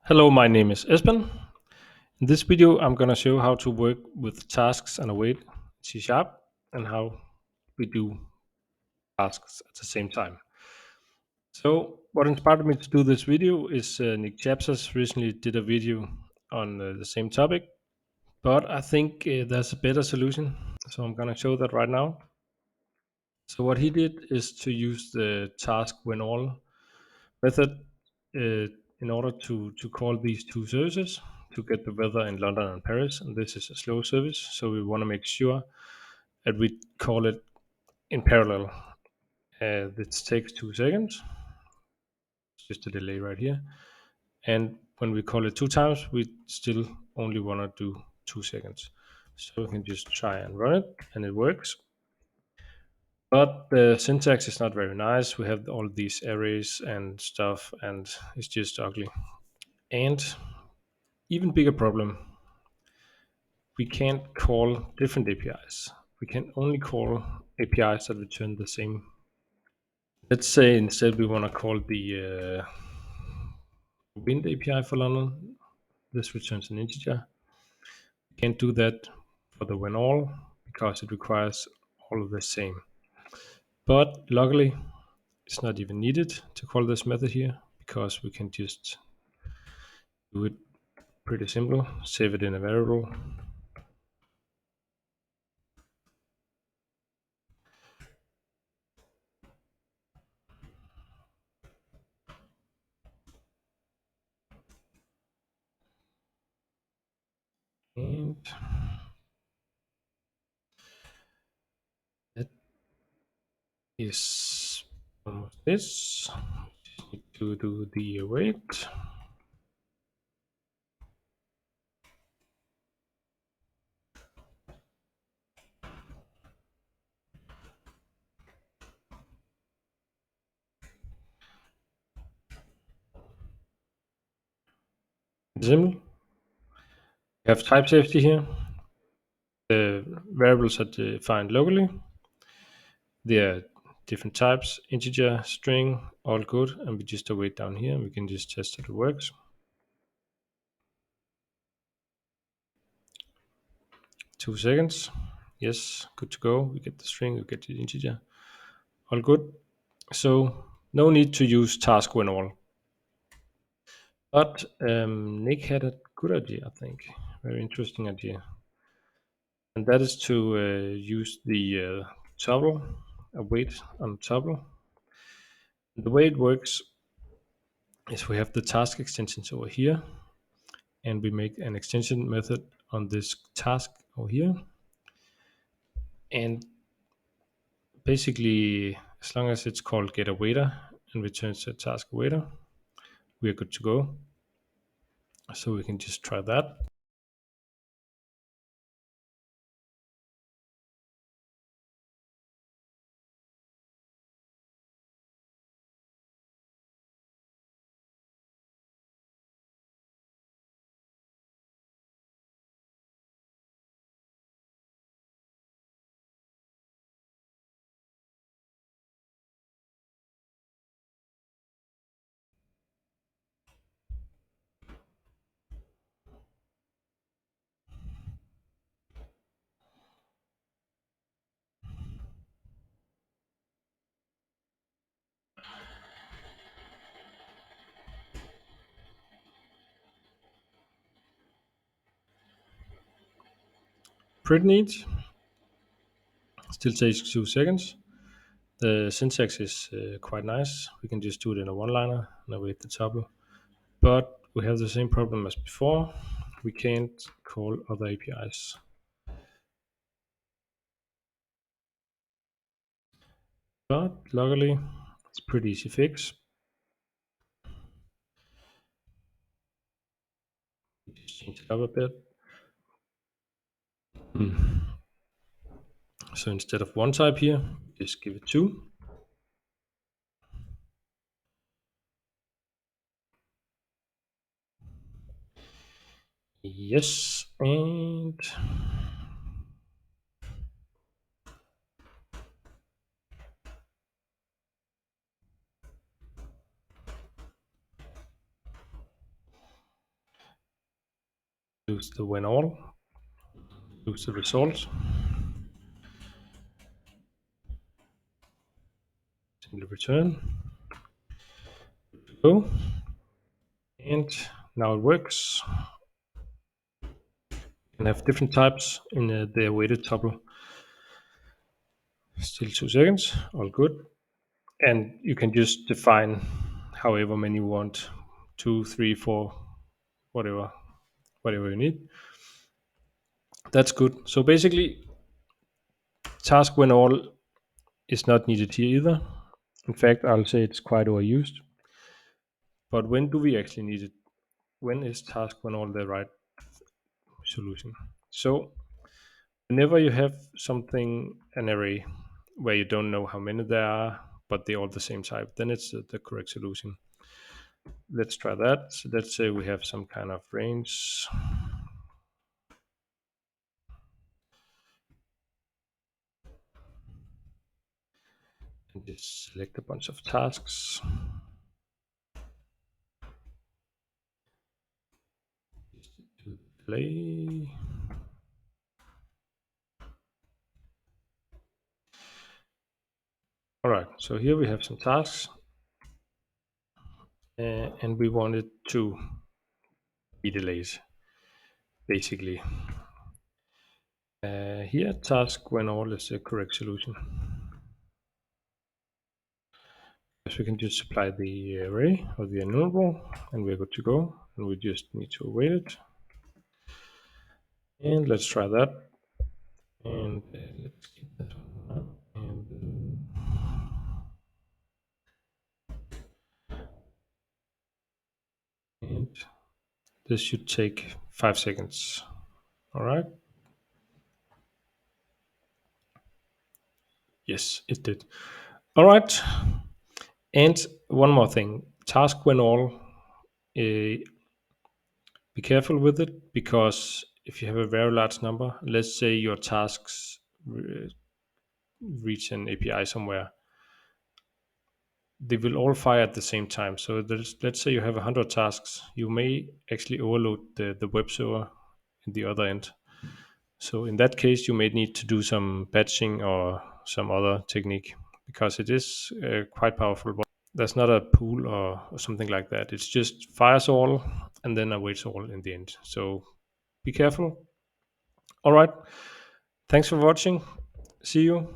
Hello, my name is Espen. In this video, I'm going to show how to work with tasks and await C Sharp and how we do tasks at the same time. So what inspired me to do this video is Nick Chapsas recently did a video on the same topic, but I think there's a better solution. So I'm going to show that right now. So what he did is to use the Task.WhenAll method in order to call these two services to get the weather in London and Paris. And this is a slow service, so we want to make sure that we call it in parallel. This takes 2 seconds, it's just a delay right here. And when we call it 2 times, we still only want to do 2 seconds. So we can just try and run it, and it works. But the syntax is not very nice. We have all these arrays and stuff, and it's just ugly. And even bigger problem, we can't call different APIs. We can only call APIs that return the same. Let's say instead we want to call the wind API for London. This returns an integer. We can't do that for the when all because it requires all of the same. But luckily, it's not even needed to call this method here because we can just do it pretty simple, save it in a variable. And that is almost this. Just need to do the await. Simple. We have type safety here. The variables are defined locally. They are different types, integer, string, all good, and we just await down here, and we can just test that it works. Two seconds. Yes, good to go. We get the string, we get the integer. All good. So no need to use Task.WhenAll. But Nick had a good idea, I think. Very interesting idea. And that is to use the tuple, await on tuple. The way it works is we have the task extensions over here, and we make an extension method on this task over here. And basically, as long as it's called get awaiter and returns the task awaiter, we are good to go. So we can just try that. Pretty neat. Still takes 2 seconds. The syntax is quite nice. We can just do it in a one-liner and await the tuple. But we have the same problem as before. We can't call other APIs. But luckily, it's pretty easy fix. Just change it up a bit. So instead of one type here, just give it two. Yes, and Use the when all, use the result, simply return, go, and now it works. You can have different types in the awaited tuple. Still 2 seconds, all good. And you can just define however many you want, two, three, four, whatever, whatever you need. That's good. So basically, task when all is not needed here either. In fact, I'll say it's quite overused. But when do we actually need it? When is task when all the right solution? So whenever you have something, an array, where you don't know how many there are, but they're all the same type, then it's the correct solution. Let's try that. So let's say we have some kind of range. And just select a bunch of tasks. Just do play. All right, so here we have some tasks, and we want it to be delayed, basically. Here, task when all is the correct solution. So we can just supply the array or the enumerable, and we're good to go. And we just need to await it. And let's try that. And let's keep that one. And this should take 5 seconds. All right. Yes, it did. All right. And one more thing, task when all, be careful with it, because if you have a very large number, let's say your tasks reach an API somewhere, they will all fire at the same time. So let's say you have 100 tasks, you may actually overload the web server in the other end. So in that case, you may need to do some batching or some other technique, because it is quite powerful. But there's not a pool or something like that. It's just fires all and then awaits all in the end. So be careful. All right. Thanks for watching. See you.